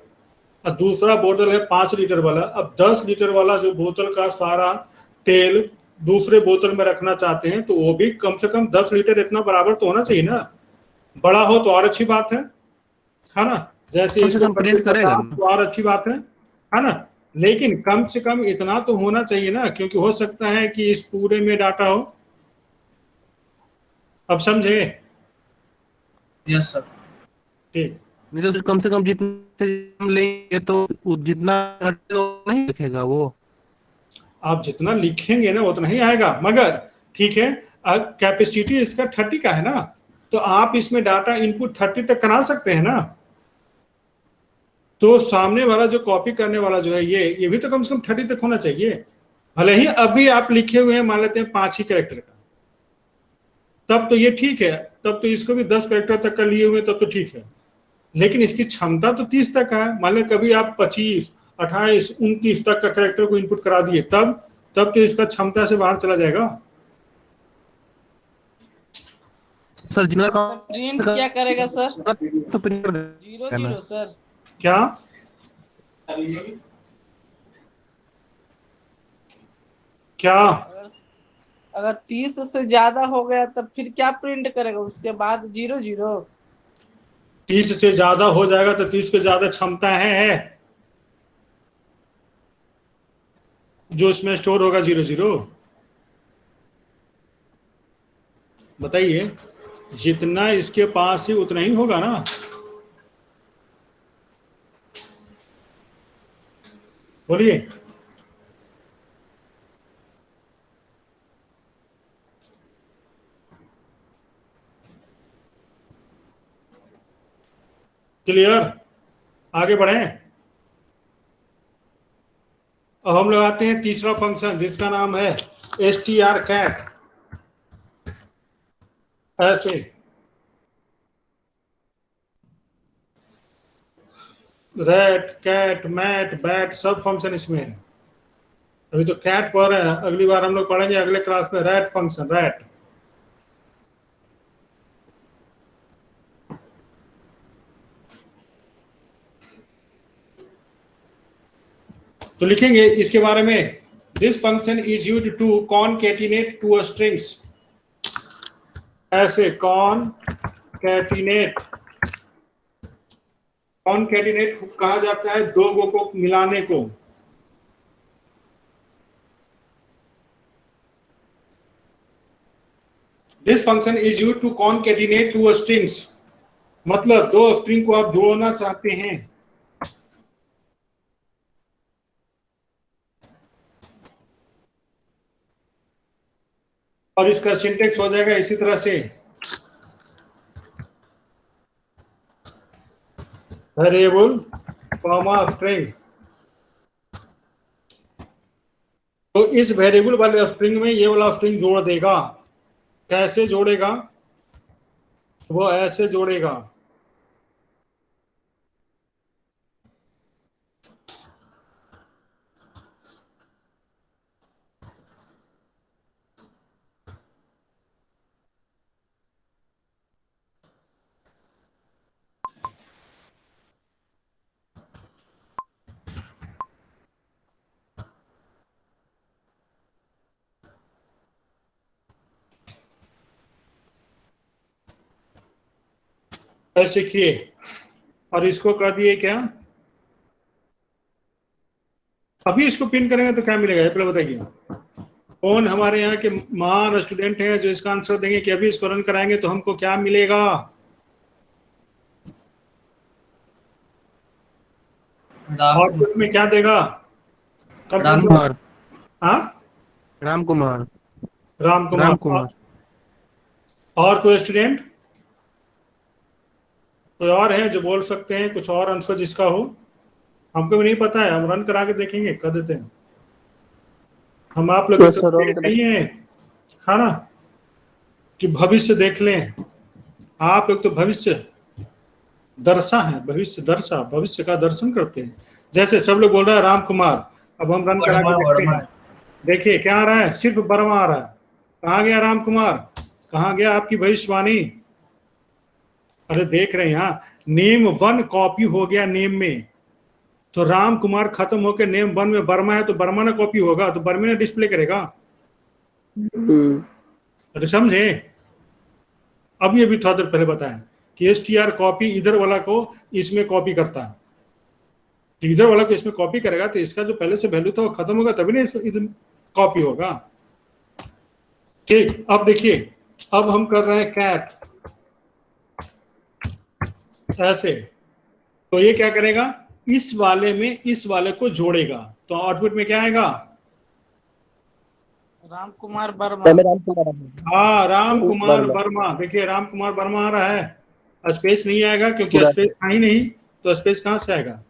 और दूसरा बोतल है 5 लीटर वाला। अब 10 लीटर वाला जो बोतल का सारा तेल दूसरे बोतल में रखना चाहते हैं तो वो भी कम से कम 10 लीटर इतना बराबर तो होना चाहिए ना। बड़ा हो तो और अच्छी बात है ना। जैसे इसको प्रिंट करेगा तो और अच्छी बात है ना। लेकिन कम से कम इतना तो होना चाहिए ना, क्योंकि हो सकता है कि इस पूरे में डाटा हो। अब समझे? Yes sir. ठीक। नहीं तो कम से कम जितने हम लेंगे तो जितना नहीं लिखेगा वो। आप जितना लिखेंगे ना उतना ही आएगा, मगर ठीक है कैपेसिटी इसका 30 का है ना, तो आप इसमें डाटा इनपुट 30 तक करा सकते हैं ना। तो सामने वाला जो कॉपी करने वाला जो है ये भी तो कम से कम 30 तक होना चाहिए। भले ही अभी आप लिखे हुए हैं मान लेते हैं 5 ही कैरेक्टर का, तब तो ये ठीक है, तब तो इसको भी 10 कैरेक्टर तक का लिए हुए तब तो ठीक है। लेकिन इसकी क्षमता तो 30 तक है। मान लो कभी आप 25, 28, 29 तक का कैरेक्टर को इनपुट करा दिए, तब तो इसका क्षमता से बाहर चला जाएगा। सर जितना प्रिंट क्या करेगा सर? तो प्रिंट 0 सर। क्या क्या अगर 30 से ज्यादा हो गया तब फिर क्या प्रिंट करेगा उसके बाद? 0 30 से ज्यादा हो जाएगा तो 30 के ज्यादा क्षमता है जो इसमें स्टोर होगा 00। बताइए, जितना इसके पास ही उतना ही होगा ना। बोलिए। क्लियर? आगे बढ़े। अब हम लोग आते हैं तीसरा फंक्शन जिसका नाम है str cat। ऐसे रैट, कैट, मैट, बैट सब फंक्शन इसमें है। अभी तो कैट पढ़ रहे हैं, अगली बार हम लोग पढ़ेंगे अगले क्लास में रैट फंक्शन, रैट। तो लिखेंगे इसके बारे में, this function is used to concatenate two strings. ऐसे कॉनकैटिनेट, कॉनकैटिनेट कहा जाता है दो गो को मिलाने को। This function is used to concatenate two strings, मतलब दो स्ट्रिंग को आप जोड़ना चाहते हैं। और इसका सिंटेक्स हो जाएगा इसी तरह से, वेरिएबल कॉमा स्ट्रिंग। तो इस वेरिएबल वाले स्ट्रिंग में ये वाला स्ट्रिंग जोड़ देगा। कैसे जोड़ेगा? वो ऐसे जोड़ेगा, ऐसे किए और इसको कर दिए क्या? अभी इसको पिन करेंगे तो क्या मिलेगा, पहले बताइए। कौन हमारे यहाँ के महान स्टूडेंट हैं जो इसका आंसर देंगे कि अभी इसको रन कराएंगे तो हमको क्या मिलेगा? आउटपुट में क्या देगा? राम कुमार। हाँ, राम कुमार। राम कुमार। राम कुमार। और कोई स्टूडेंट, कोई और है जो बोल सकते हैं कुछ और आंसर जिसका हो? हमको भी नहीं पता है, हम रन करा के देखेंगे, कर देते हैं। हम आप लोग तो नहीं है, है ना, कि भविष्य देख लें। आप लोग तो भविष्य दर्शा है, भविष्य दर्शा, भविष्य का दर्शन करते हैं। जैसे सब लोग बोल रहा है राम कुमार, अब हम रन करा के देखते हैं। देखिए क्या आ रहा है, सिर्फ वर्मा आ रहा है। कहाँ गया राम कुमार, कहाँ गया आपकी भविष्यवाणी? अरे देख रहे हैं, यहाँ नेम 1 कॉपी हो गया नेम में, तो राम कुमार खत्म होकर नेम 1 में वर्मा है, तो वर्मा ना कॉपी होगा तो वर्मा ने डिस्प्ले करेगा। अरे समझे? अब ये भी थोड़ा देर पहले बताया कि str कॉपी इधर वाला को इसमें कॉपी करता है, तो इधर वाला को इसमें कॉपी करेगा तो इसका जो पहले से वैल्यू था वो खत्म होगा, तभी ना इसमें इधर कॉपी होगा। ठीक, अब देखिए, अब हम कर रहे हैं कैट ऐसे, तो ये क्या करेगा, इस वाले में इस वाले को जोड़ेगा, तो आउटपुट में क्या आएगा? राम कुमार वर्मा। हाँ, राम कुमार वर्मा। देखिए राम कुमार वर्मा आ रहा है, स्पेस नहीं आएगा क्योंकि स्पेस था ही नहीं, तो स्पेस कहाँ से आएगा?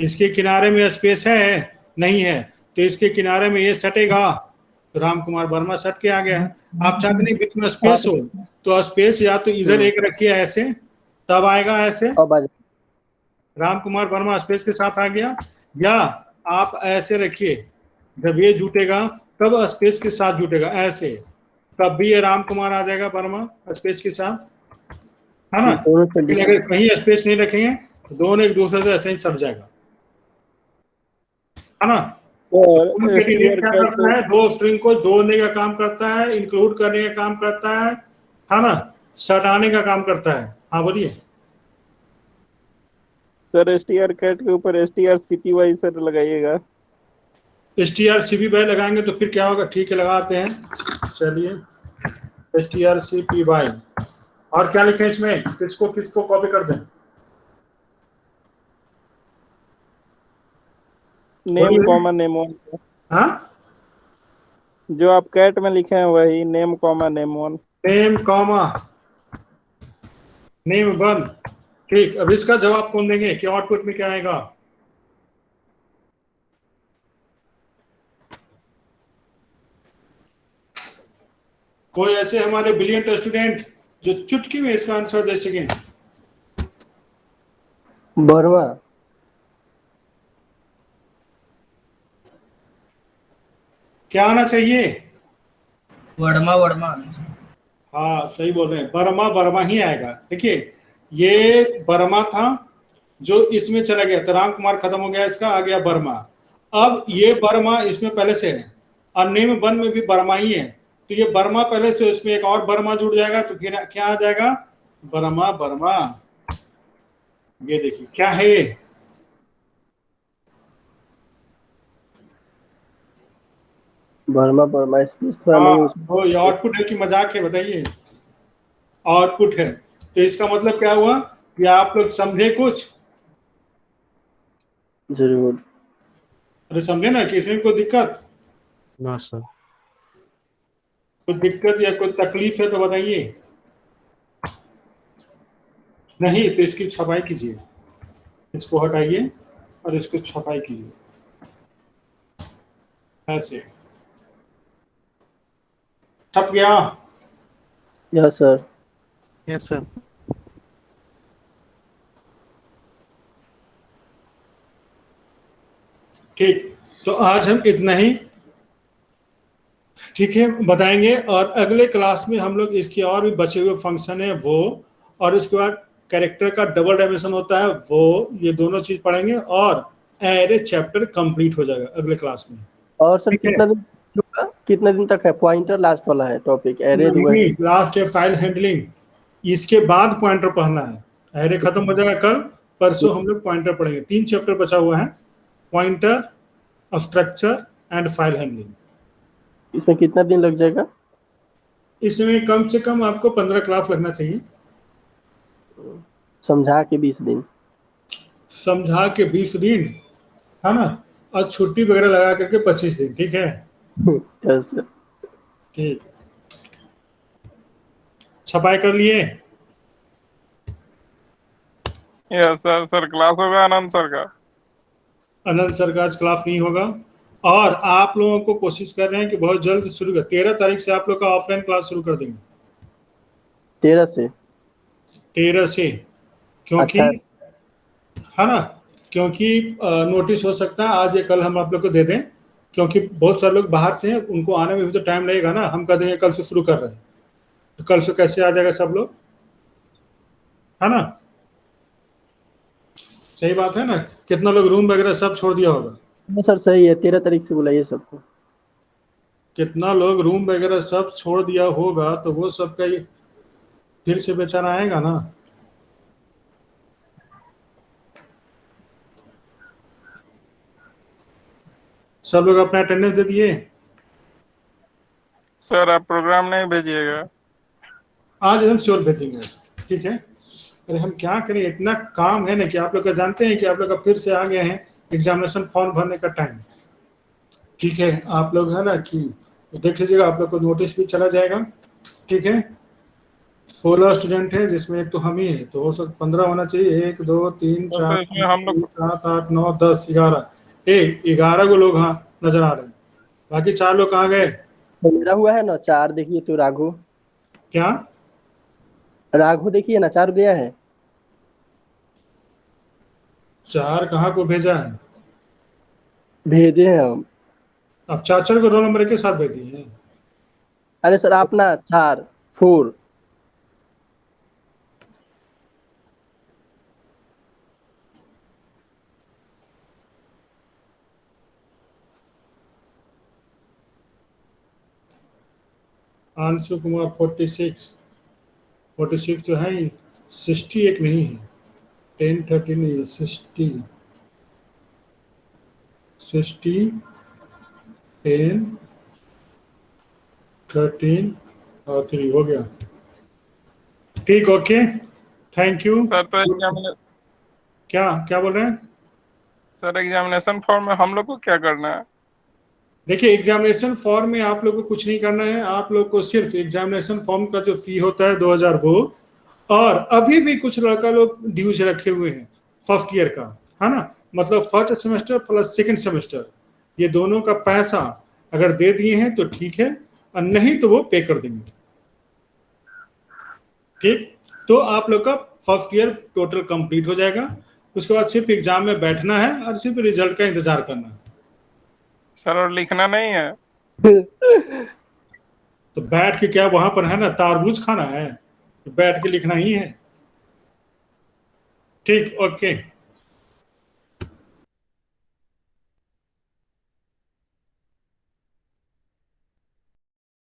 इसके किनारे में स्पेस है नहीं है, तो इसके किनारे में ये सटेगा, तो राम कुमार वर्मा सट के आ गया है। आप चाहते नहीं बीच में स्पेस हो, तो स्पेस या तो इधर एक रखिए ऐसे, तब आएगा ऐसे, राम कुमार वर्मा स्पेस के साथ आ गया, या आप ऐसे रखिए, जब ये जुटेगा तब स्पेस के साथ जुटेगा ऐसे, तब भी ये राम कुमार आ जाएगा वर्मा स्पेस के साथ, है ना। अगर कहीं स्पेस नहीं रखेंगे तो दोनों एक दूसरे से ऐसे ही सट जाएगा, है ना। क्या करता है, दो स्ट्रिंग को जोड़ने का काम करता है, इंक्लूड करने का काम करता है ना, सटाने का काम करता है। हाँ बोलिए सर। str कैट के ऊपर strcpy सर लगाइएगा। strcpy लगाएंगे तो फिर क्या होगा? ठीक है लगाते हैं, चलिए। strcpy। और क्या लिखे इसमें, किसको किसको कॉपी कर दें? Name comma name one. हाँ, जो आप कैट में लिखे हैं वही name comma name one. Name comma name one. ठीक, अब इसका जवाब कौन देंगे कि आउटपुट में क्या आएगा? कोई ऐसे हमारे ब्रिलियंट स्टूडेंट जो चुटकी में इसका आंसर दे सके? बरवा। क्या आना चाहिए? वर्मा वर्मा। हाँ सही बोल रहे हैं, बर्मा बर्मा ही आएगा। देखिए ये बर्मा था जो इसमें चला गया, तो राम कुमार खत्म हो गया, इसका आ गया बर्मा। अब ये बर्मा इसमें पहले से है और नेम वन में भी बर्मा ही है, तो ये बर्मा पहले से, उसमें एक और बर्मा जुड़ जाएगा, तो फिर क्या आ जाएगा? Burma Burma. ये देखिए क्या है ये? बर्मा बर्मा स्पेस थोड़ा नहीं उसमें। वो ये आउटपुट है कि मजाक है बताइए? आउटपुट है, तो इसका मतलब क्या हुआ कि आप लोग समझे कुछ? जरूर। अरे समझे ना कि इसमें कोई दिक्कत? ना सर। कोई दिक्कत या कोई तकलीफ है तो बताइए। नहीं तो इसकी छपाई कीजिए, इसको हटाइए और इसको छपाई कीजिए ऐसे। छप गया? Yes sir. Yes sir. ठीक, तो आज हम इतना ही, ठीक है, बताएंगे। और अगले क्लास में हम लोग इसके और भी बचे हुए फंक्शन है वो, और उसके बाद कैरेक्टर का डबल डायमेंशन होता है वो, ये दोनों चीज पढ़ेंगे और एरे चैप्टर कंप्लीट हो जाएगा अगले क्लास में। और सर ठीक है। कितना दिन तक है? पॉइंटर लास्ट वाला है टॉपिक, एरे नहीं, लास्ट है फाइल हैंडलिंग, इसके बाद पॉइंटर पढ़ना है। एरे खत्म हो जाएगा कल, परसों हम लोग पॉइंटर पढ़ेंगे। 3 चैप्टर बचा हुआ है, pointer, structure and file handling. इसमें कितना दिन लग जाएगा? इसमें कम से कम आपको 15 क्लास लगना चाहिए। समझा के 20 दिन। समझा के 20 दिन, है ना, और छुट्टी वगैरह लगा करके 25 दिन। ठीक है? Yes sir. ठीक, छपाई कर लिए? Yes sir. सर क्लास होगा आनंद सर का? अनंत सर का आज क्लास नहीं होगा, और आप लोगों को कोशिश कर रहे हैं कि बहुत जल्द शुरू कर, 13 तारीख से आप लोग का ऑफलाइन क्लास शुरू कर देंगे। 13 से? 13 से, क्योंकि अच्छा। है ना, क्योंकि नोटिस हो सकता है आज या कल हम आप लोग को दे दें, क्योंकि बहुत सारे लोग बाहर से हैं, उनको आने में भी तो टाइम लगेगा ना। हम कह देंगे कल से शुरू कर रहे हैं, तो कल से कैसे आ जाएगा सब लोग, है ना? सही बात है ना? कितना लोग रूम वगैरह सब छोड़ दिया होगा? सर सही है, 13 तारीख से बुलाइए सबको। कितना लोग रूम वगैरह सब छोड़ दिया होगा, तो वो सब का ये फिर से बेचारा आएगा ना। सब लोग अपना अटेंडेंस दे दिए? सर आप प्रोग्राम नहीं भेजिएगा? आज एकदम श्योर भेज देंगे। ठीक है? अरे हम क्या करें, इतना काम है ना कि आप लोग का जानते हैं कि आप लोग का फिर से आ गए हैं एग्जामिनेशन फॉर्म भरने का टाइम। ठीक है, आप लोग है ना कि देख लीजिएगा, आप लोग को नोटिस भी चला जाएगा। ठीक है, 16 स्टूडेंट है, जिसमें एक तो हम ही है, तो हो सकता 15 होना चाहिए। 1 2 3 4 तो इसमें हम लोग 7 8 9 10 11, 11 को लोग हाँ नजर आ रहे हैं, बाकी 4 लोग कहाँ गए? तो मेरा हुआ है ना 4, देखिए तो राघु। क्या? राघु देखिए ना 4 गया है। 4 कहाँ को भेजा है? भेजे हैं हम। अब 4 को रोल नंबर के साथ भेज दिए हैं। अरे सर आप ना 4 4। अंशु कुमार 46 तो है ही, 60 एक नहीं है, 10 13 नहीं है, 60 10 13 और 3 हो गया। ठीक, ओके, थैंक यू। सर तो एग्जामिनेशन क्या क्या बोल रहे हैं? सर एग्जामिनेशन फॉर्म में हम लोग को क्या करना है? देखिए, एग्जामिनेशन फॉर्म में आप लोग को कुछ नहीं करना है। आप लोग को सिर्फ एग्जामिनेशन फॉर्म का जो फी होता है 2000 वो, और अभी भी कुछ लड़का लोग ड्यूज रखे हुए हैं फर्स्ट ईयर का, है ना, मतलब first semester plus second semester, ये दोनों का पैसा अगर दे दिए हैं तो ठीक है, और नहीं तो वो पे कर देंगे। ठीक, तो आप लोग का फर्स्ट ईयर टोटल कंप्लीट हो जाएगा। उसके बाद सिर्फ एग्जाम में बैठना है और सिर्फ रिजल्ट का इंतजार करना है। सर और लिखना नहीं है? तो बैठ के क्या वहां पर है ना तारबूज खाना है, बैठ के लिखना ही है। ठीक, ओके।